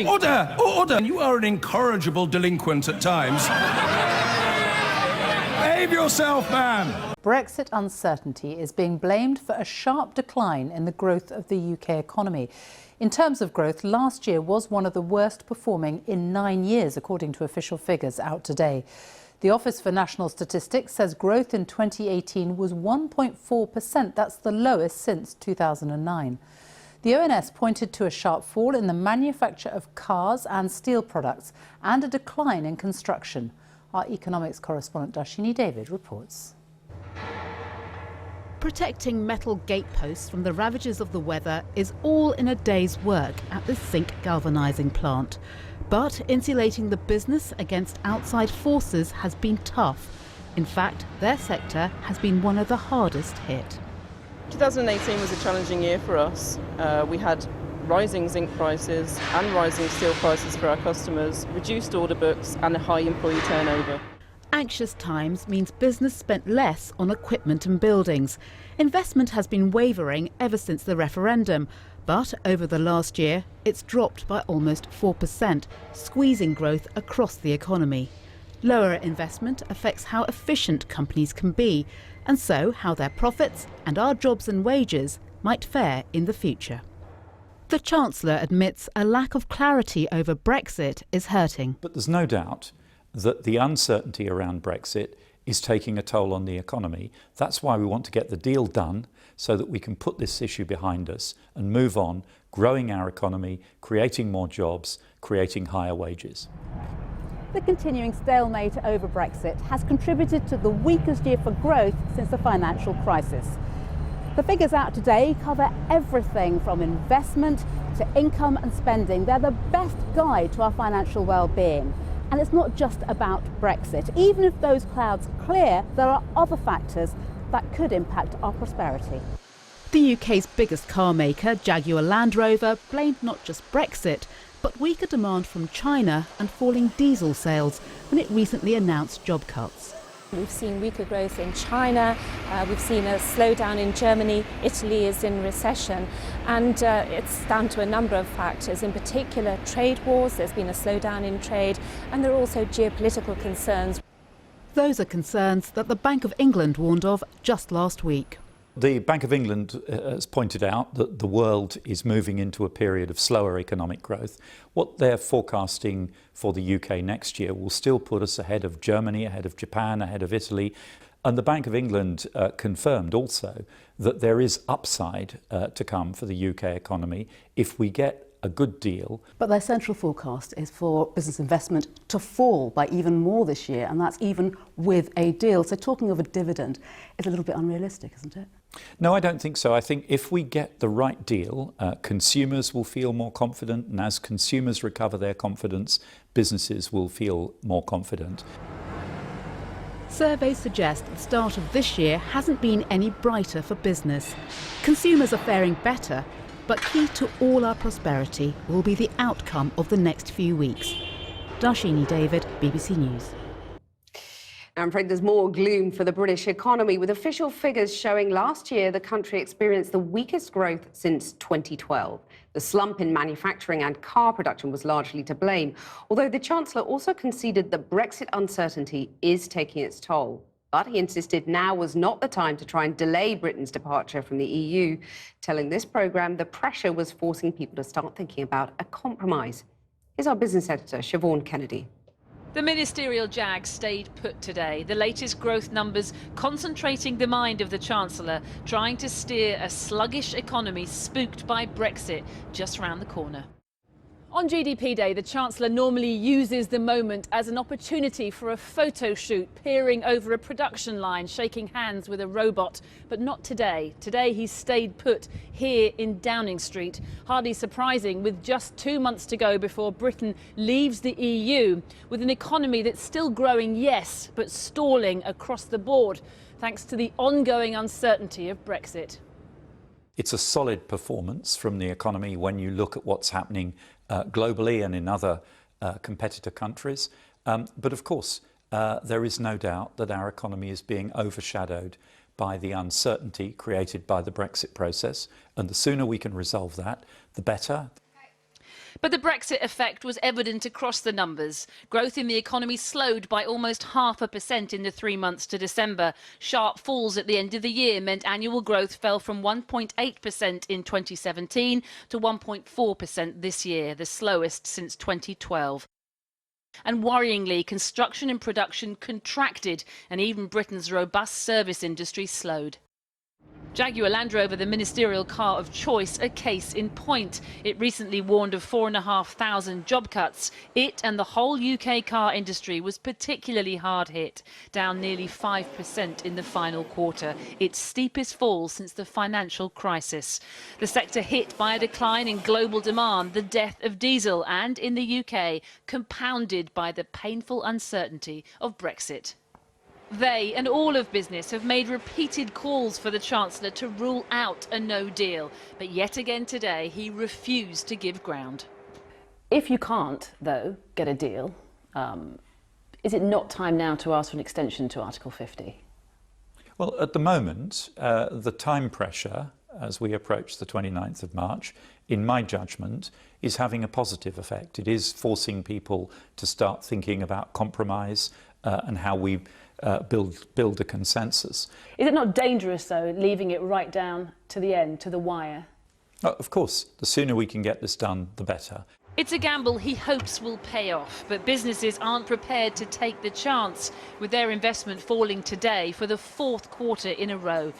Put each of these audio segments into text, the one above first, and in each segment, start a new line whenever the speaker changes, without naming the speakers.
Order! Order! You are an incorrigible delinquent at times. Behave yourself, man!
Brexit uncertainty is being blamed for a sharp decline in the growth of the UK economy. In terms of growth, last year was one of the worst performing in 9 years, according to official figures out today. The Office for National Statistics says growth in 2018 was 1.4%. That's the lowest since 2009. The ONS pointed to a sharp fall in the manufacture of cars and steel products and a decline in construction. Our economics correspondent Darshini David reports.
Protecting metal gateposts from the ravages of the weather is all in a day's work at the zinc galvanising plant. But insulating the business against outside forces has been tough. In fact, their sector has been one of the hardest hit.
2018 was a challenging year for us. We had rising zinc prices and rising steel prices for our customers, reduced order books and a high employee turnover.
Anxious times means business spent less on equipment and buildings. Investment has been wavering ever since the referendum, but over the last year it's dropped by almost 4%, squeezing growth across the economy. Lower investment affects how efficient companies can be, and so how their profits and our jobs and wages might fare in the future. The Chancellor admits a lack of clarity over Brexit is hurting.
But there's no doubt that the uncertainty around Brexit is taking a toll on the economy. That's why we want to get the deal done so that we can put this issue behind us and move on, growing our economy, creating more jobs, creating higher wages.
The continuing stalemate over Brexit has contributed to the weakest year for growth since the financial crisis. The figures out today cover everything from investment to income and spending. They're the best guide to our financial well-being. And it's not just about Brexit. Even if those clouds clear, there are other factors that could impact our prosperity.
The UK's biggest car maker, Jaguar Land Rover, blamed not just Brexit, but weaker demand from China and falling diesel sales when it recently announced job cuts.
We've seen weaker growth in China, we've seen a slowdown in Germany, Italy is in recession, and it's down to a number of factors, in particular trade wars. There's been a slowdown in trade, and there are also geopolitical concerns.
Those are concerns that the Bank of England warned of just last week.
The Bank of England has pointed out that the world is moving into a period of slower economic growth. What they're forecasting for the UK next year will still put us ahead of Germany, ahead of Japan, ahead of Italy. And the Bank of England confirmed also that there is upside to come for the UK economy if we get a good deal.
But their central forecast is for business investment to fall by even more this year, and that's even with a deal. So talking of a dividend is a little bit unrealistic, isn't it?
No, I don't think so. I think if we get the right deal, consumers will feel more confident, and as consumers recover their confidence, businesses will feel more confident.
Surveys suggest the start of this year hasn't been any brighter for business. Consumers are faring better, but key to all our prosperity will be the outcome of the next few weeks. Darshini David, BBC News.
I'm afraid there's more gloom for the British economy, with official figures showing last year the country experienced the weakest growth since 2012. The slump in manufacturing and car production was largely to blame, although the Chancellor also conceded that Brexit uncertainty is taking its toll. But he insisted now was not the time to try and delay Britain's departure from the EU, telling this programme the pressure was forcing people to start thinking about a compromise. Here's our business editor, Siobhan Kennedy.
The ministerial jag stayed put today, the latest growth numbers concentrating the mind of the Chancellor, trying to steer a sluggish economy spooked by Brexit just round the corner. On GDP Day, the Chancellor normally uses the moment as an opportunity for a photo shoot, peering over a production line, shaking hands with a robot. But not today. Today he's stayed put here in Downing Street. Hardly surprising, with just 2 months to go before Britain leaves the EU, with an economy that's still growing, yes, but stalling across the board, thanks to the ongoing uncertainty of Brexit.
It's a solid performance from the economy when you look at what's happening globally and in other competitor countries. But of course, there is no doubt that our economy is being overshadowed by the uncertainty created by the Brexit process. And the sooner we can resolve that, the better.
But the Brexit effect was evident across the numbers. Growth in the economy slowed by almost 0.5% in the 3 months to December. Sharp falls at the end of the year meant annual growth fell from 1.8% in 2017 to 1.4% this year, the slowest since 2012. And worryingly, construction and production contracted, and even Britain's robust service industry slowed. Jaguar Land Rover, the ministerial car of choice, a case in point. It recently warned of 4,500 job cuts. It and the whole UK car industry was particularly hard hit, down nearly 5% in the final quarter, its steepest fall since the financial crisis. The sector hit by a decline in global demand, the death of diesel, and in the UK, compounded by the painful uncertainty of Brexit. They and all of business have made repeated calls for the Chancellor to rule out a no deal. But yet again today, he refused to give ground.
If you can't, though, get a deal, is it not time now to ask for an extension to Article 50?
Well, at the moment, the time pressure as we approach the 29th of March, in my judgment, is having a positive effect. It is forcing people to start thinking about compromise and how we build a consensus.
Is it not dangerous, though, leaving it right down to the end, to the wire?
Of course, the sooner we can get this done, the better.
It's a gamble he hopes will pay off, but businesses aren't prepared to take the chance, with their investment falling today for the fourth quarter in a row.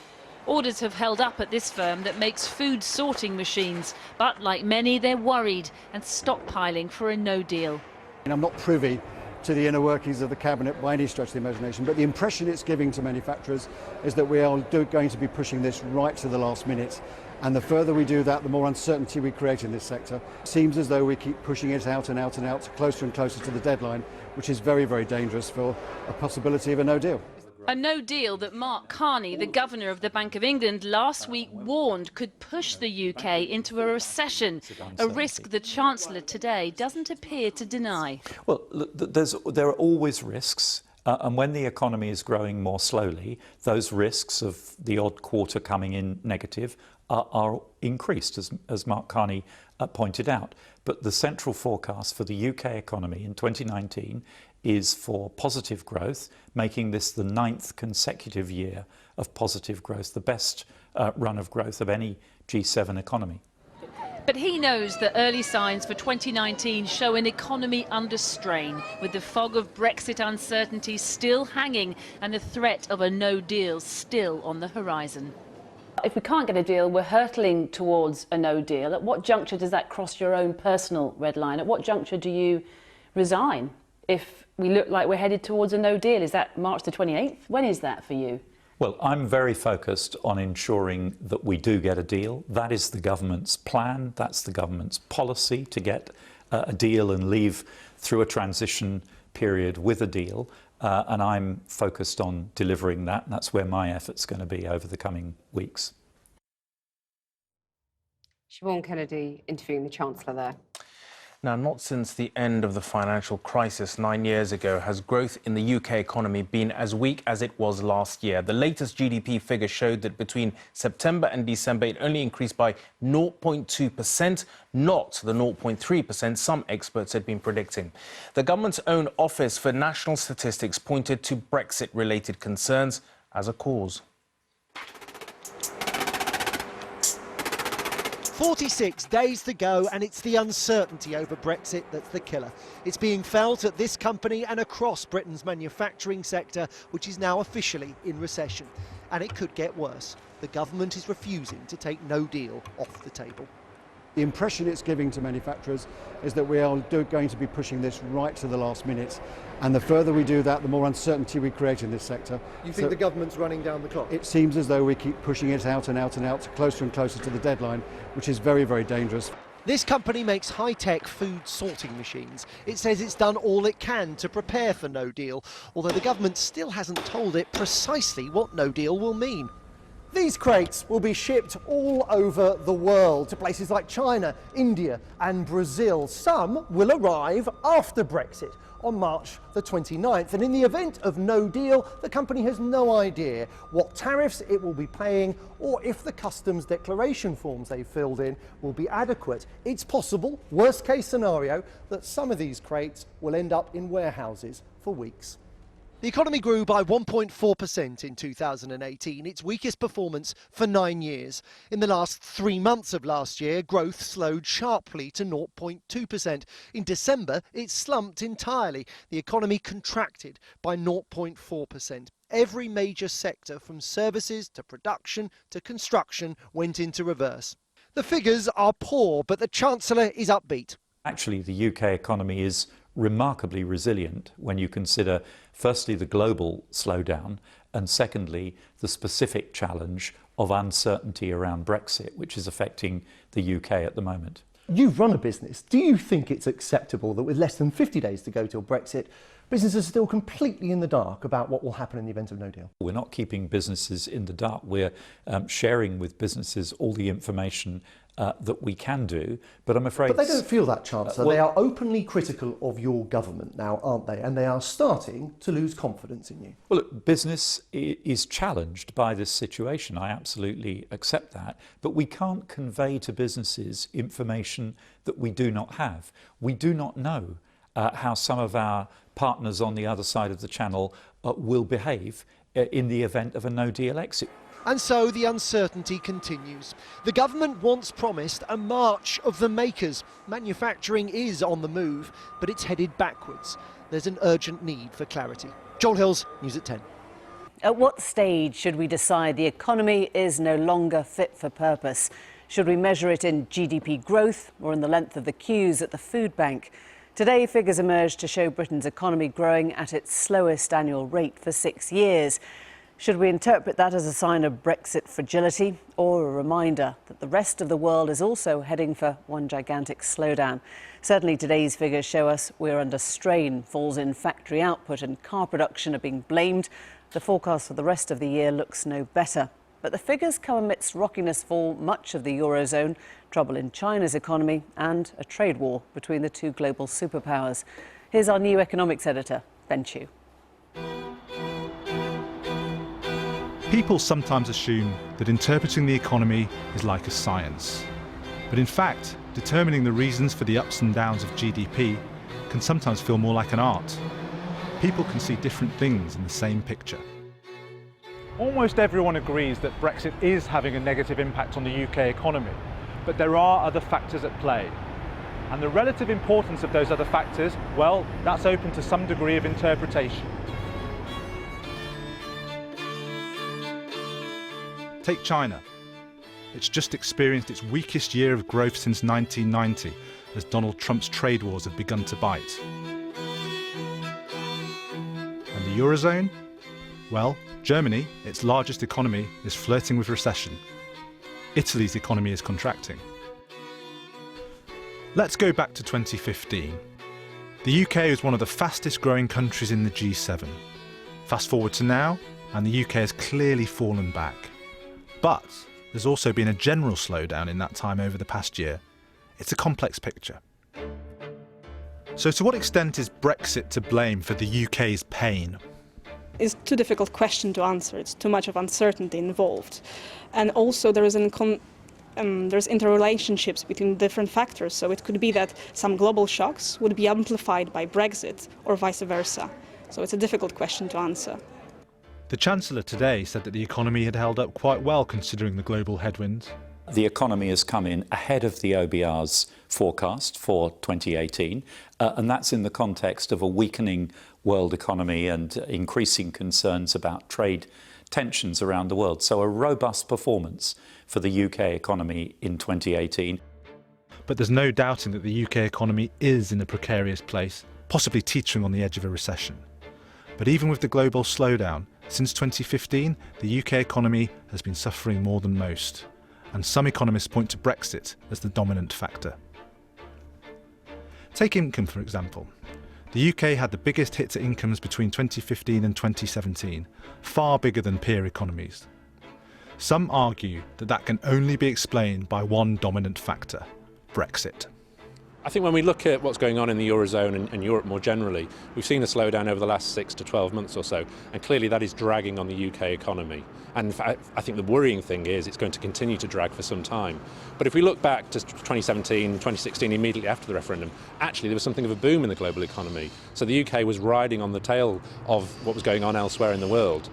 Orders have held up at this firm that makes food sorting machines, but like many, they're worried and stockpiling for a no deal.
I'm not privy to the inner workings of the Cabinet by any stretch of the imagination, but the impression it's giving to manufacturers is that we are going to be pushing this right to the last minute. And the further we do that, the more uncertainty we create in this sector. It seems as though we keep pushing it out and out and out, closer and closer to the deadline, which is very, very dangerous for a possibility of a no deal.
A no deal that Mark Carney, the governor of the Bank of England, last week warned could push the UK into a recession, a risk the Chancellor today doesn't appear to deny.
Well, there are always risks. And when the economy is growing more slowly, those risks of the odd quarter coming in negative are increased, as Mark Carney pointed out. But the central forecast for the UK economy in 2019 is for positive growth, making this the 9th consecutive year of positive growth, the best run of growth of any G7 economy.
But he knows that early signs for 2019 show an economy under strain, with the fog of Brexit uncertainty still hanging and the threat of a no deal still on the horizon.
If we can't get a deal, we're hurtling towards a no deal. At what juncture does that cross your own personal red line? At what juncture do you resign if we look like we're headed towards a no deal? Is that March the 28th? When is that for you?
Well, I'm very focused on ensuring that we do get a deal. That is the government's plan. That's the government's policy, to get a deal and leave through a transition period with a deal. And I'm focused on delivering that. And that's where my effort's going to be over the coming weeks.
Siobhan Kennedy interviewing the Chancellor there.
Now, not since the end of the financial crisis 9 years ago has growth in the UK economy been as weak as it was last year. The latest GDP figure showed that between September and December, it only increased by 0.2%, not the 0.3% some experts had been predicting. The government's own Office for National Statistics pointed to Brexit-related concerns as a cause.
46 days to go, and it's the uncertainty over Brexit that's the killer. It's being felt at this company and across Britain's manufacturing sector, which is now officially in recession. And it could get worse. The government is refusing to take no deal off the table.
The impression it's giving to manufacturers is that we are going to be pushing this right to the last minute. And the further we do that, the more uncertainty we create in this sector.
You think the government's running down the clock?
It seems as though we keep pushing it out and out and out, closer and closer to the deadline, which is very, very dangerous.
This company makes high-tech food sorting machines. It says it's done all it can to prepare for no deal, although the government still hasn't told it precisely what no deal will mean. These crates will be shipped all over the world to places like China, India and Brazil. Some will arrive after Brexit on March the 29th. And in the event of no deal, the company has no idea what tariffs it will be paying or if the customs declaration forms they filled in will be adequate. It's possible, worst case scenario, that some of these crates will end up in warehouses for weeks. The economy grew by 1.4% in 2018, its weakest performance for 9 years. In the last 3 months of last year, growth slowed sharply to 0.2%. In December, it slumped entirely. The economy contracted by 0.4%. Every major sector, from services to production to construction, went into reverse. The figures are poor, but the Chancellor is upbeat.
Actually, the UK economy is remarkably resilient when you consider, firstly, the global slowdown, and secondly, the specific challenge of uncertainty around Brexit, which is affecting the UK at the moment.
You've run a business. Do you think it's acceptable that with less than 50 days to go till Brexit, businesses are still completely in the dark about what will happen in the event of no deal?
We're not keeping businesses in the dark. We're sharing with businesses all the information that we can do, but I'm afraid...
But they don't feel that, Chancellor. They are openly critical of your government now, aren't they? And they are starting to lose confidence in you.
Well, look, business is challenged by this situation. I absolutely accept that. But we can't convey to businesses information that we do not have. We do not know how some of our partners on the other side of the channel will behave in the event of a no-deal exit.
And so the uncertainty continues. The government once promised a march of the makers. Manufacturing is on the move, but it's headed backwards. There's an urgent need for clarity. Joel Hills, News at 10.
At what stage should we decide the economy is no longer fit for purpose? Should we measure it in GDP growth or in the length of the queues at the food bank? Today, figures emerged to show Britain's economy growing at its slowest annual rate for 6 years. Should we interpret that as a sign of Brexit fragility or a reminder that the rest of the world is also heading for one gigantic slowdown? Certainly today's figures show us we're under strain. Falls in factory output and car production are being blamed. The forecast for the rest of the year looks no better. But the figures come amidst rockiness for much of the Eurozone, trouble in China's economy and a trade war between the two global superpowers. Here's our new economics editor, Ben Chu.
People sometimes assume that interpreting the economy is like a science. But in fact, determining the reasons for the ups and downs of GDP can sometimes feel more like an art. People can see different things in the same picture.
Almost everyone agrees that Brexit is having a negative impact on the UK economy, but there are other factors at play. And the relative importance of those other factors, well, that's open to some degree of interpretation.
Take China. It's just experienced its weakest year of growth since 1990 as Donald Trump's trade wars have begun to bite. And the Eurozone? Well, Germany, its largest economy, is flirting with recession. Italy's economy is contracting. Let's go back to 2015. The UK is one of the fastest growing countries in the G7. Fast forward to now, and the UK has clearly fallen back. But there's also been a general slowdown in that time over the past year. It's a complex picture. So to what extent is Brexit to blame for the UK's pain?
It's too difficult question to answer. It's too much of uncertainty involved. And also there's interrelationships between different factors. So it could be that some global shocks would be amplified by Brexit or vice versa. So it's a difficult question to answer.
The Chancellor today said that the economy had held up quite well considering the global headwinds.
The economy has come in ahead of the OBR's forecast for 2018, and that's in the context of a weakening world economy and increasing concerns about trade tensions around the world. So a robust performance for the UK economy in 2018.
But there's no doubting that the UK economy is in a precarious place, possibly teetering on the edge of a recession. But even with the global slowdown, since 2015, the UK economy has been suffering more than most, and some economists point to Brexit as the dominant factor. Take income, for example. The UK had the biggest hit to incomes between 2015 and 2017, far bigger than peer economies. Some argue that that can only be explained by one dominant factor: Brexit.
I think when we look at what's going on in the Eurozone and Europe more generally, we've seen a slowdown over the last 6 to 12 months or so, and clearly that is dragging on the UK economy. And in fact, I think the worrying thing is it's going to continue to drag for some time. But if we look back to 2017, 2016, immediately after the referendum, actually there was something of a boom in the global economy. So the UK was riding on the tail of what was going on elsewhere in the world.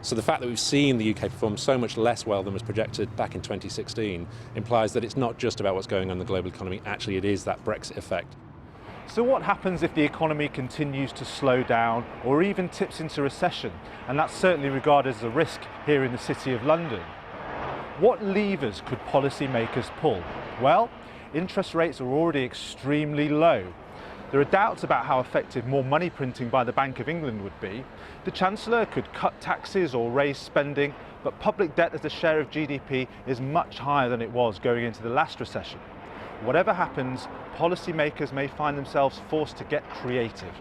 So the fact that we've seen the UK perform so much less well than was projected back in 2016 implies that it's not just about what's going on in the global economy, actually it is that Brexit effect.
So what happens if the economy continues to slow down or even tips into recession? And that's certainly regarded as a risk here in the City of London. What levers could policymakers pull? Well, interest rates are already extremely low. There are doubts about how effective more money printing by the Bank of England would be. The Chancellor could cut taxes or raise spending, but public debt as a share of GDP is much higher than it was going into the last recession. Whatever happens, policymakers may find themselves forced to get creative.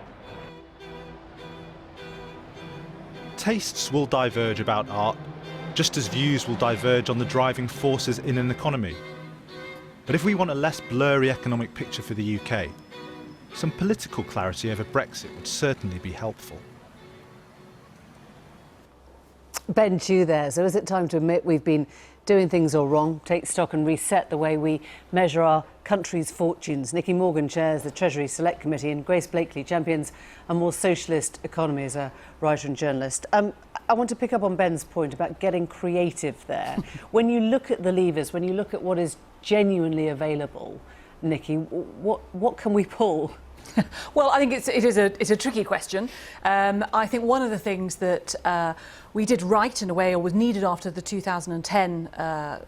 Tastes will diverge about art, just as views will diverge on the driving forces in an economy. But if we want a less blurry economic picture for the UK, some political clarity over Brexit would certainly be helpful.
Ben Chew there. So is it time to admit we've been doing things all wrong, take stock and reset the way we measure our country's fortunes? Nicky Morgan chairs the Treasury Select Committee and Grace Blakely champions a more socialist economy as a writer and journalist. I want to pick up on Ben's point about getting creative there. When you look at the levers, when you look at what is genuinely available, Nicky, what can we pull?
Well, I think it's a tricky question. I think one of the things that we did right in a way, or was needed after the 2010 or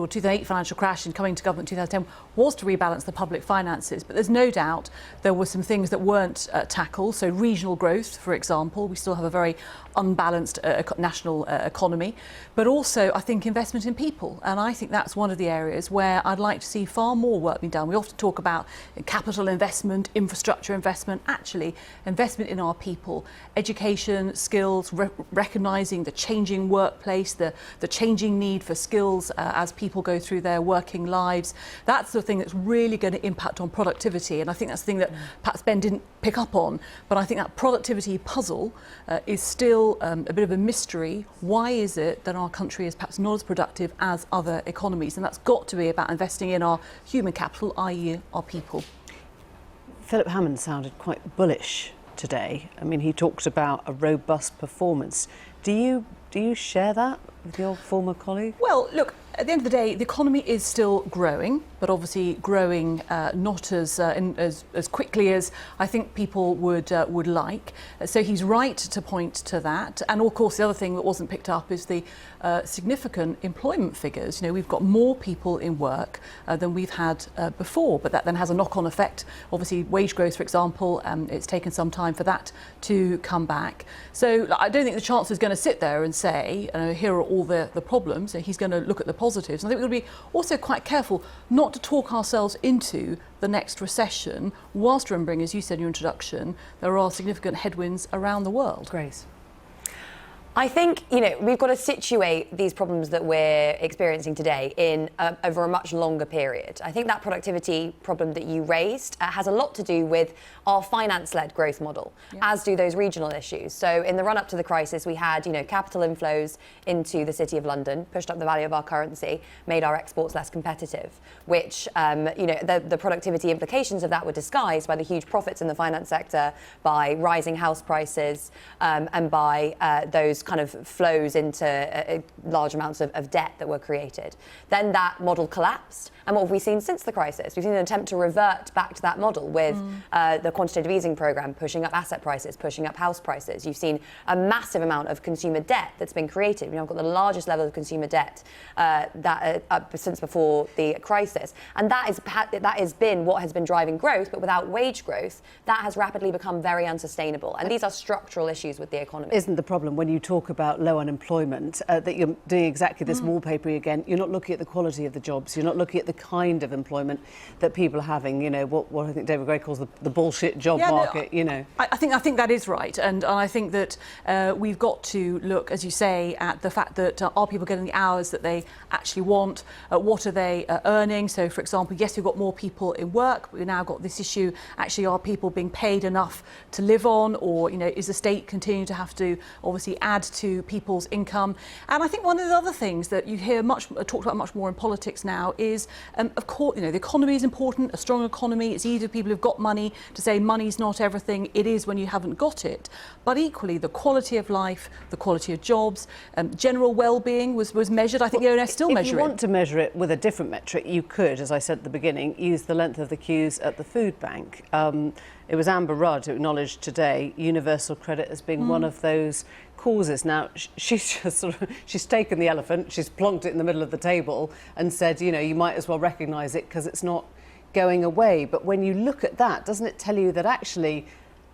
2008 financial crash and coming to government in 2010, was to rebalance the public finances. But there's no doubt there were some things that weren't tackled. So regional growth, for example, we still have a very unbalanced national economy. But also, I think, investment in people. And I think that's one of the areas where I'd like to see far more work being done. We often talk about capital investment, infrastructure investment, actually investment in our people, education, skills, recognising the changing workplace, the changing need for skills as people go through their working lives. That's the thing that's really going to impact on productivity. And I think that's the thing that perhaps Ben didn't pick up on. But I think that productivity puzzle is still a bit of a mystery. Why is it that our country is perhaps not as productive as other economies? And that's got to be about investing in our human capital, i.e. our people.
Philip Hammond sounded quite bullish today. I mean, he talked about a robust performance. Do you share that with your former colleague?
Well, look, at the end of the day, the economy is still growing, but obviously growing not as quickly as I think people would like. So he's right to point to that. And of course, the other thing that wasn't picked up is the significant employment figures. You know, we've got more people in work than we've had before, but that then has a knock-on effect. Obviously, wage growth, for example, it's taken some time for that to come back. So I don't think the Chancellor is going to sit there and say, here are all the problems. He's going to look at the positives. And I think we've got to be also quite careful not to talk ourselves into the next recession, whilst remembering, as you said in your introduction, there are significant headwinds around the world.
Grace.
I think, we've got to situate these problems that we're experiencing today in over a much longer period. I think that productivity problem that you raised has a lot to do with our finance-led growth model, as do those regional issues. So in the run-up to the crisis, we had, capital inflows into the City of London, pushed up the value of our currency, made our exports less competitive, which, the productivity implications of that were disguised by the huge profits in the finance sector, by rising house prices, and by those kind of flows into large amounts of debt that were created. Then that model collapsed. And what have we seen since the crisis? We've seen an attempt to revert back to that model with the quantitative easing programme pushing up asset prices, pushing up house prices. You've seen a massive amount of consumer debt that's been created. We've got the largest level of consumer debt since before the crisis. And that has been what has been driving growth, but without wage growth, that has rapidly become very unsustainable. And these are structural issues with the economy.
Isn't the problem when you talk talk about low unemployment, that you're doing exactly this wallpapering again. You're not looking at the quality of the jobs. You're not looking at the kind of employment that people are having. You know, what I think David Gray calls the bullshit job market, you know.
I think that is right. And I think that we've got to look, as you say, at the fact that are people getting the hours that they actually want? What are they earning? So, for example, yes, we've got more people in work, but we've now got this issue, actually, are people being paid enough to live on? Or, you know, is the state continuing to have to obviously add to people's income? And I think one of the other things that you hear talked about much more in politics now is, of course, you know, the economy is important, a strong economy. It's easy for people who've got money to say money's not everything. It is when you haven't got it. But equally, the quality of life, the quality of jobs, general well-being was measured. I think the ONS still measure it.
If you want to measure it with a different metric, you could, as I said at the beginning, use the length of the queues at the food bank. It was Amber Rudd who acknowledged today universal credit as being one of those causes. Now, she's just she's taken the elephant, she's plonked it in the middle of the table and said, you know, you might as well recognise it because it's not going away. But when you look at that, doesn't it tell you that actually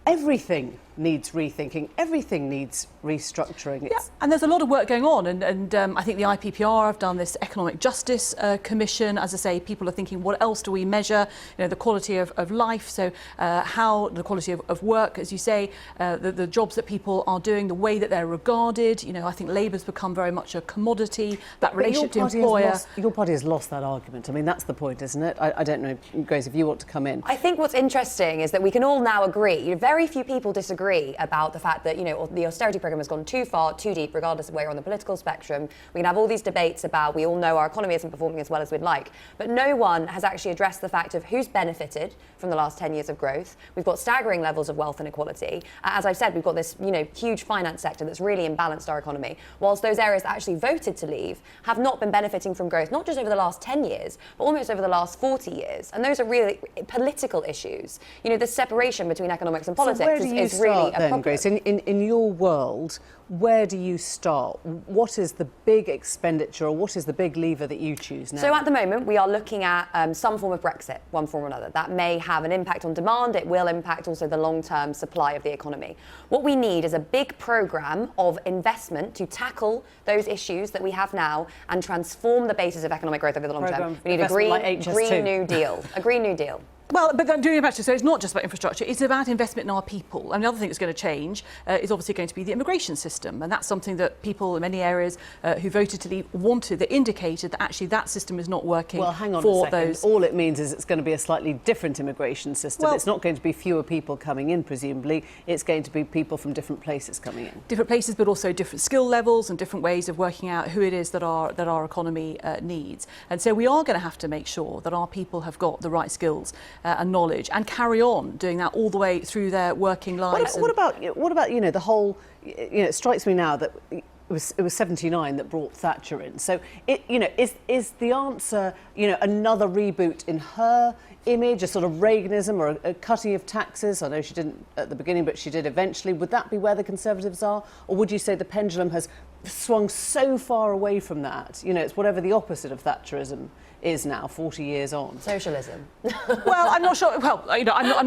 everything needs rethinking, everything needs restructuring?
Yeah, and there's a lot of work going on, and I think the IPPR have done this Economic Justice Commission. As I say, people are thinking, what else do we measure? You know, the quality of life, so how the quality of work, as you say, the jobs that people are doing, the way that they're regarded. You know, I think Labour's become very much a commodity, that relationship to employer.
Your party has lost that argument. I mean, that's the point, isn't it? I don't know, Grace, if you want to come in.
I think what's interesting is that we can all now agree, very few people disagree about the fact that, you know, the austerity programme has gone too far, too deep, regardless of where you're on the political spectrum. We can have all these debates about, we all know our economy isn't performing as well as we'd like, but no one has actually addressed the fact of who's benefited from the last 10 years of growth. We've got staggering levels of wealth inequality. As I've said, we've got this, you know, huge finance sector that's really imbalanced our economy, whilst those areas that actually voted to leave have not been benefiting from growth, not just over the last 10 years, but almost over the last 40 years. And those are really political issues. You know, the separation between economics and politics is really a problem.
Grace, in your world, where do you start? What is the big expenditure, or what is the big lever that you choose now?
So at the moment, we are looking at some form of Brexit, one form or another. That may have an impact on demand. It will impact also the long-term supply of the economy. What we need is a big programme of investment to tackle those issues that we have now and transform the basis of economic growth over the long term. We need a green New Deal. A Green New Deal.
Well, but doing it actually, so it's not just about infrastructure, it's about investment in our people. And the other thing that's going to change is obviously going to be the immigration system. And that's something that people in many areas who voted to leave wanted, that indicated that actually that system is not working.
Well, hang on
for
a second.
those.
All it means is it's going to be a slightly different immigration system. Well, it's not going to be fewer people coming in, presumably. It's going to be people from different places coming in.
Different places, but also different skill levels and different ways of working out who it is that our economy needs. And so we are going to have to make sure that our people have got the right skills and knowledge, and carry on doing that all the way through their working lives.
What about you know, the whole, you know, it strikes me now that it was 79 that brought Thatcher in. So you know, is the answer, you know, another reboot in her image, a sort of Reaganism, or a cutting of taxes? I know she didn't at the beginning, but she did eventually. Would that be where the Conservatives are, or would you say the pendulum has swung so far away from that? You know, it's whatever the opposite of Thatcherism is now, 40 years on.
Socialism.
Well, I'm not sure. Well, you know, I'm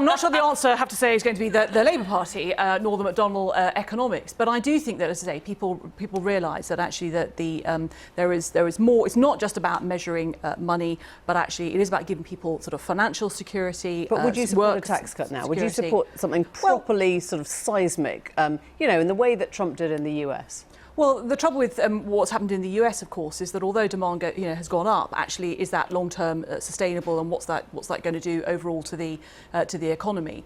not sure the answer, I have to say, is going to be the Labour Party nor the McDonnell economics. But I do think that, as I say, people realise that actually that there is more. It's not just about measuring money, but actually it is about giving people sort of financial security.
But would you support a tax cut now? Would you support something properly sort of seismic? You know, in the way that Trump did in the US?
Well, the trouble with what's happened in the US, of course, is that although demand has gone up, actually is that long-term sustainable, and what's that going to do overall to the economy?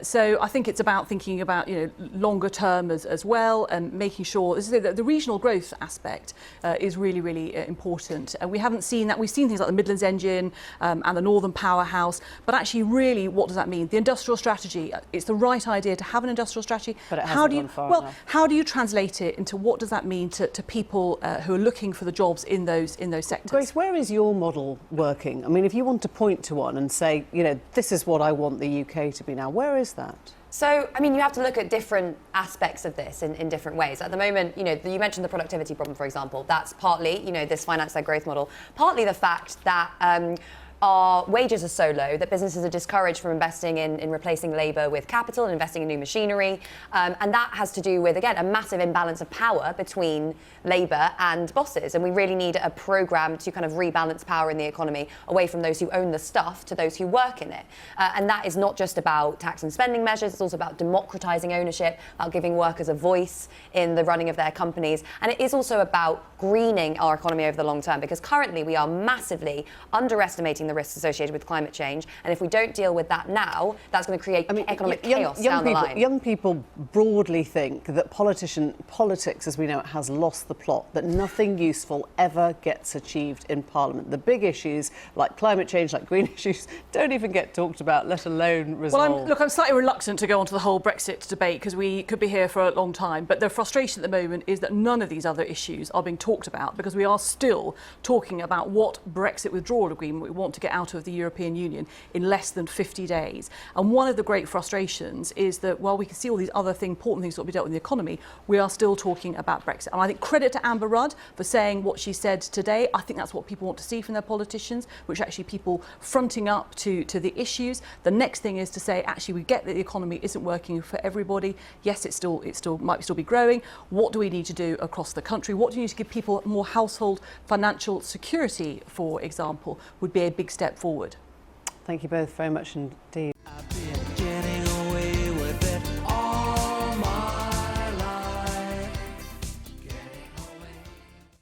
So I think it's about thinking about, you know, longer term as well, and making sure the regional growth aspect is really, really important. And we haven't seen that. We've seen things like the Midlands Engine and the Northern Powerhouse, but actually, really, what does that mean? The industrial strategy. It's the right idea to have an industrial strategy.
But it hasn't gone far enough.
How do you translate it into what does that mean to people who are looking for the jobs in those sectors?
Grace, where is your model working? I mean, if you want to point to one and say, you know, this is what I want the UK to be now, where is that?
So, I mean, you have to look at different aspects of this in different ways. At the moment, you know, you mentioned the productivity problem, for example. That's partly, you know, this finance-led growth model, partly the fact that our wages are so low that businesses are discouraged from investing in replacing labour with capital and investing in new machinery. And that has to do with, again, a massive imbalance of power between labour and bosses. And we really need a programme to kind of rebalance power in the economy away from those who own the stuff to those who work in it. And that is not just about tax and spending measures, it's also about democratising ownership, about giving workers a voice in the running of their companies. And it is also about greening our economy over the long term, because currently we are massively underestimating the risks associated with climate change. And if we don't deal with that now, that's going to create economic chaos down the line.
Young people broadly think that politics, as we know it, has lost the plot, that nothing useful ever gets achieved in Parliament. The big issues, like climate change, like green issues, don't even get talked about, let alone resolved.
Well, I'm slightly reluctant to go onto the whole Brexit debate because we could be here for a long time. But the frustration at the moment is that none of these other issues are being talked about, because we are still talking about what Brexit withdrawal agreement we want to get out of the European Union in less than 50 days. And one of the great frustrations is that while we can see all these other important things that will be dealt with in the economy, we are still talking about Brexit. And I think credit to Amber Rudd for saying what she said today. I think that's what people want to see from their politicians, which are actually people fronting up to the issues. The next thing is to say, actually, we get that the economy isn't working for everybody. Yes, it might still be growing. What do we need to do across the country? What do you need to give people more household financial security, for example, would be a big step forward.
Thank you both very much indeed.